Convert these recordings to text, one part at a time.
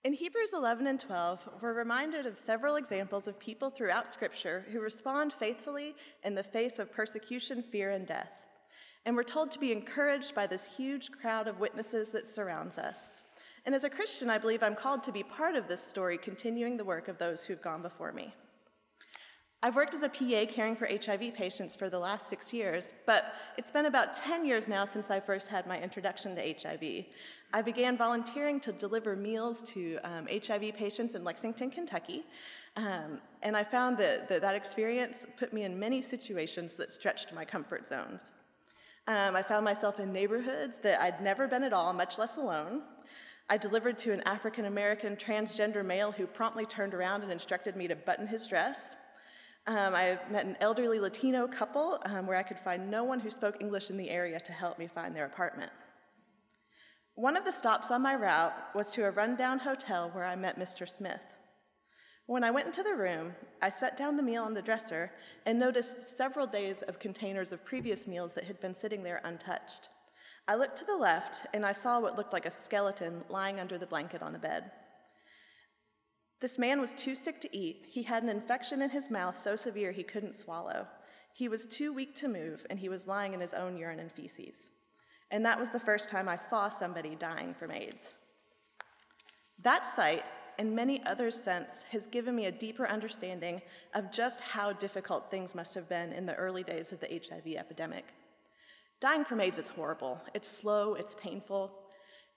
In Hebrews 11 and 12, we're reminded of several examples of people throughout Scripture who respond faithfully in the face of persecution, fear, and death. And we're told to be encouraged by this huge crowd of witnesses that surrounds us. And as a Christian, I believe I'm called to be part of this story, continuing the work of those who've gone before me. I've worked as a PA caring for HIV patients for the last 6 years, but it's been about 10 years now since I first had my introduction to HIV. I began volunteering to deliver meals to HIV patients in Lexington, Kentucky, and I found that experience put me in many situations that stretched my comfort zones. I found myself in neighborhoods that I'd never been at all, much less alone. I delivered to an African-American transgender male who promptly turned around and instructed me to button his dress. I met an elderly Latino couple where I could find no one who spoke English in the area to help me find their apartment. One of the stops on my route was to a rundown hotel where I met Mr. Smith. When I went into the room, I set down the meal on the dresser and noticed several days of containers of previous meals that had been sitting there untouched. I looked to the left and I saw what looked like a skeleton lying under the blanket on the bed. This man was too sick to eat. He had an infection in his mouth so severe he couldn't swallow. He was too weak to move, and he was lying in his own urine and feces. And that was the first time I saw somebody dying from AIDS. That sight, and many others since, has given me a deeper understanding of just how difficult things must have been in the early days of the HIV epidemic. Dying from AIDS is horrible. It's slow, it's painful.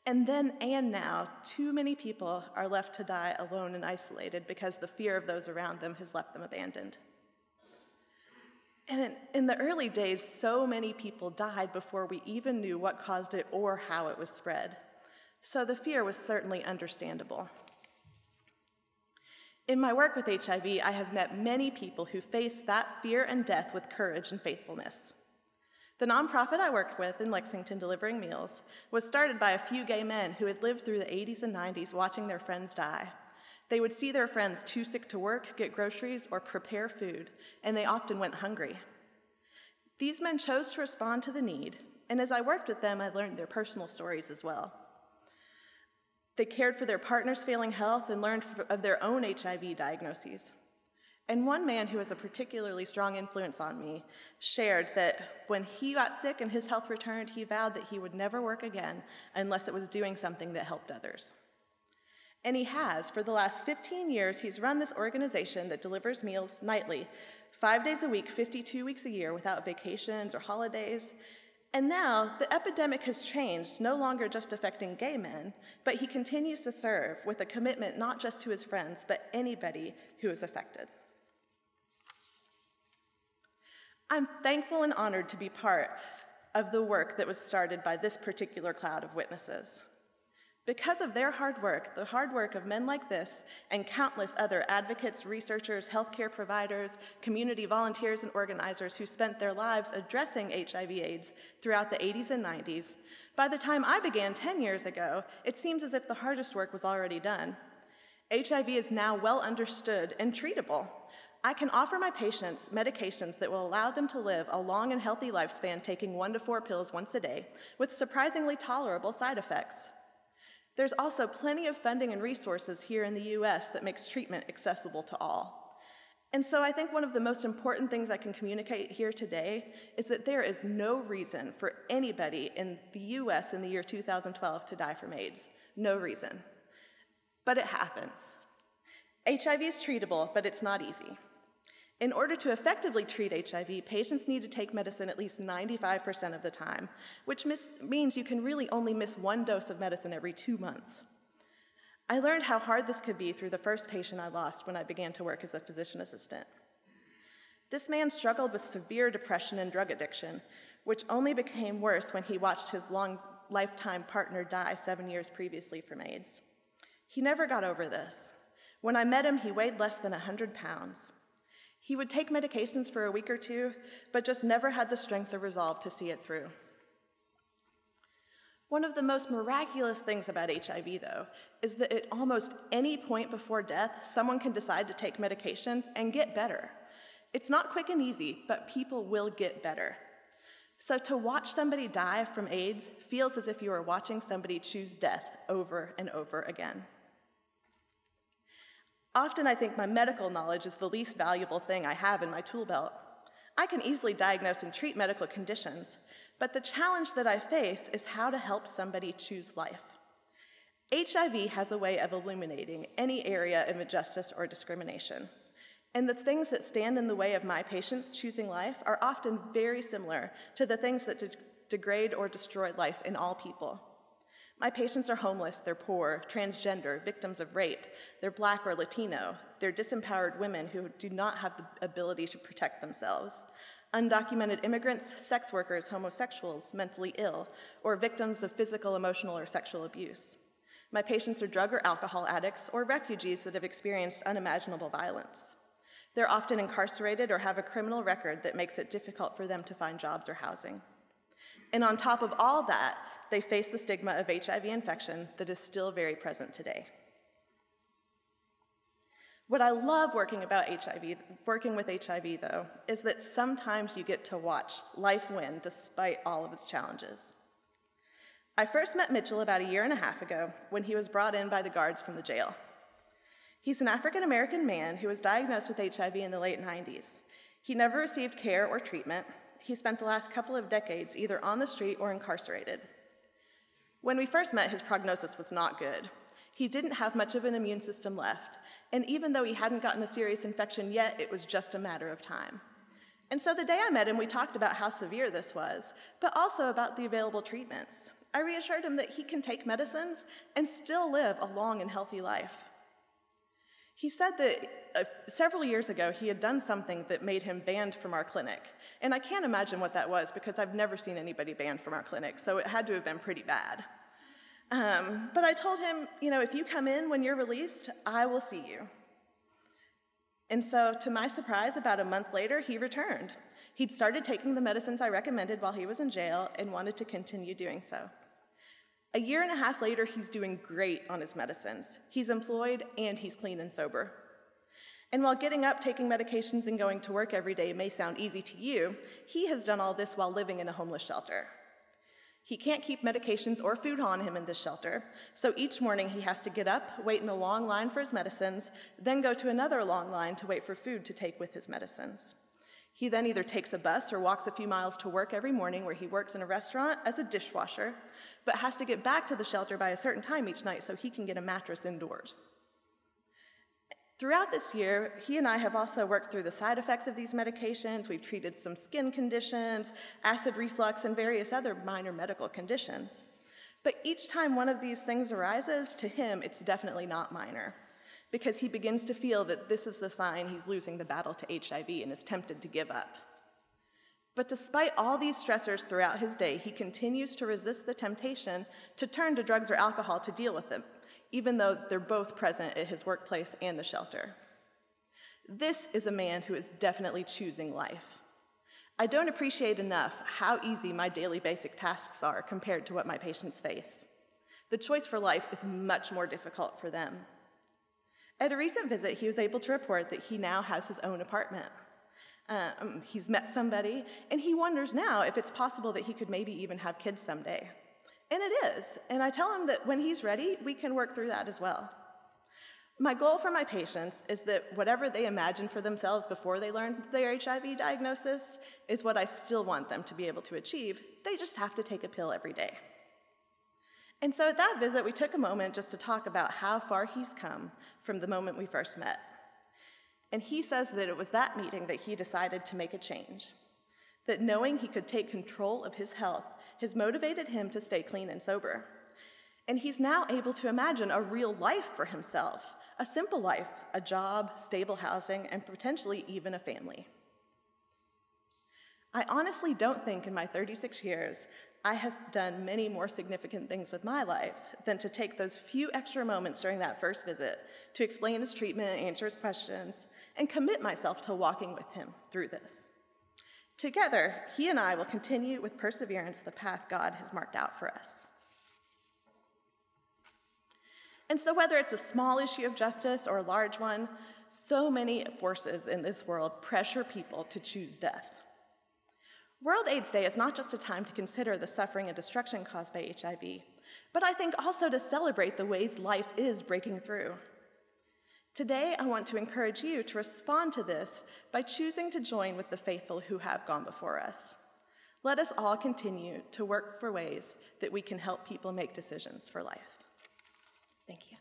And then and now, too many people are left to die alone and isolated because the fear of those around them has left them abandoned. And in the early days, so many people died before we even knew what caused it or how it was spread. So the fear was certainly understandable. In my work with HIV, I have met many people who face that fear and death with courage and faithfulness. The nonprofit I worked with in Lexington delivering meals was started by a few gay men who had lived through the 80s and 90s watching their friends die. They would see their friends too sick to work, get groceries, or prepare food, and they often went hungry. These men chose to respond to the need, and as I worked with them, I learned their personal stories as well. They cared for their partner's failing health and learned of their own HIV diagnoses. And one man who was a particularly strong influence on me shared that when he got sick and his health returned, he vowed that he would never work again unless it was doing something that helped others. And he has. For the last 15 years, he's run this organization that delivers meals nightly, 5 days a week, 52 weeks a year, without vacations or holidays. And now, the epidemic has changed, no longer just affecting gay men, but he continues to serve with a commitment not just to his friends, but anybody who is affected. I'm thankful and honored to be part of the work that was started by this particular cloud of witnesses. Because of their hard work, the hard work of men like this, and countless other advocates, researchers, healthcare providers, community volunteers, and organizers who spent their lives addressing HIV/AIDS throughout the 80s and 90s, by the time I began 10 years ago, it seems as if the hardest work was already done. HIV is now well understood and treatable. I can offer my patients medications that will allow them to live a long and healthy lifespan taking 1 to 4 pills once a day with surprisingly tolerable side effects. There's also plenty of funding and resources here in the US that makes treatment accessible to all. And so I think one of the most important things I can communicate here today is that there is no reason for anybody in the US in the year 2012 to die from AIDS. No reason. But it happens. HIV is treatable, but it's not easy. In order to effectively treat HIV, patients need to take medicine at least 95% of the time, which means you can really only miss 1 dose of medicine every 2 months. I learned how hard this could be through the first patient I lost when I began to work as a physician assistant. This man struggled with severe depression and drug addiction, which only became worse when he watched his long lifetime partner die 7 years previously from AIDS. He never got over this. When I met him, he weighed less than 100 pounds. He would take medications for a week or 2, but just never had the strength or resolve to see it through. One of the most miraculous things about HIV, though, is that at almost any point before death, someone can decide to take medications and get better. It's not quick and easy, but people will get better. So to watch somebody die from AIDS feels as if you are watching somebody choose death over and over again. Often I think my medical knowledge is the least valuable thing I have in my tool belt. I can easily diagnose and treat medical conditions, but the challenge that I face is how to help somebody choose life. HIV has a way of illuminating any area of injustice or discrimination, and the things that stand in the way of my patients choosing life are often very similar to the things that degrade or destroy life in all people. My patients are homeless, they're poor, transgender, victims of rape, they're Black or Latino, they're disempowered women who do not have the ability to protect themselves, undocumented immigrants, sex workers, homosexuals, mentally ill, or victims of physical, emotional, or sexual abuse. My patients are drug or alcohol addicts or refugees that have experienced unimaginable violence. They're often incarcerated or have a criminal record that makes it difficult for them to find jobs or housing. And on top of all that, they face the stigma of HIV infection that is still very present today. What I love working with HIV, though, is that sometimes you get to watch life win despite all of its challenges. I first met Mitchell about a year and a half ago when he was brought in by the guards from the jail. He's an African-American man who was diagnosed with HIV in the late 90s. He never received care or treatment. He spent the last couple of decades either on the street or incarcerated. When we first met, his prognosis was not good. He didn't have much of an immune system left, and even though he hadn't gotten a serious infection yet, it was just a matter of time. And so the day I met him, we talked about how severe this was, but also about the available treatments. I reassured him that he can take medicines and still live a long and healthy life. He said that several years ago, he had done something that made him banned from our clinic. And I can't imagine what that was because I've never seen anybody banned from our clinic, so it had to have been pretty bad. But I told him, if you come in when you're released, I will see you. And so to my surprise, about a month later, he returned. He'd started taking the medicines I recommended while he was in jail and wanted to continue doing so. A year and a half later, he's doing great on his medicines. He's employed and he's clean and sober. And while getting up, taking medications, and going to work every day may sound easy to you, he has done all this while living in a homeless shelter. He can't keep medications or food on him in this shelter, so each morning he has to get up, wait in a long line for his medicines, then go to another long line to wait for food to take with his medicines. He then either takes a bus or walks a few miles to work every morning, where he works in a restaurant as a dishwasher, but has to get back to the shelter by a certain time each night so he can get a mattress indoors. Throughout this year, he and I have also worked through the side effects of these medications. We've treated some skin conditions, acid reflux, and various other minor medical conditions. But each time one of these things arises, to him, it's definitely not minor, because he begins to feel that this is the sign he's losing the battle to HIV and is tempted to give up. But despite all these stressors throughout his day, he continues to resist the temptation to turn to drugs or alcohol to deal with them, even though they're both present at his workplace and the shelter. This is a man who is definitely choosing life. I don't appreciate enough how easy my daily basic tasks are compared to what my patients face. The choice for life is much more difficult for them. At a recent visit, he was able to report that he now has his own apartment. He's met somebody, and he wonders now if it's possible that he could maybe even have kids someday. And it is, and I tell him that when he's ready, we can work through that as well. My goal for my patients is that whatever they imagine for themselves before they learn their HIV diagnosis is what I still want them to be able to achieve. They just have to take a pill every day. And so at that visit, we took a moment just to talk about how far he's come from the moment we first met. And he says that it was that meeting that he decided to make a change, that knowing he could take control of his health has motivated him to stay clean and sober. And he's now able to imagine a real life for himself, a simple life, a job, stable housing, and potentially even a family. I honestly don't think in my 36 years I have done many more significant things with my life than to take those few extra moments during that first visit to explain his treatment, answer his questions, and commit myself to walking with him through this. Together, he and I will continue with perseverance the path God has marked out for us. And so whether it's a small issue of justice or a large one, so many forces in this world pressure people to choose death. World AIDS Day is not just a time to consider the suffering and destruction caused by HIV, but I think also to celebrate the ways life is breaking through. Today, I want to encourage you to respond to this by choosing to join with the faithful who have gone before us. Let us all continue to work for ways that we can help people make decisions for life. Thank you.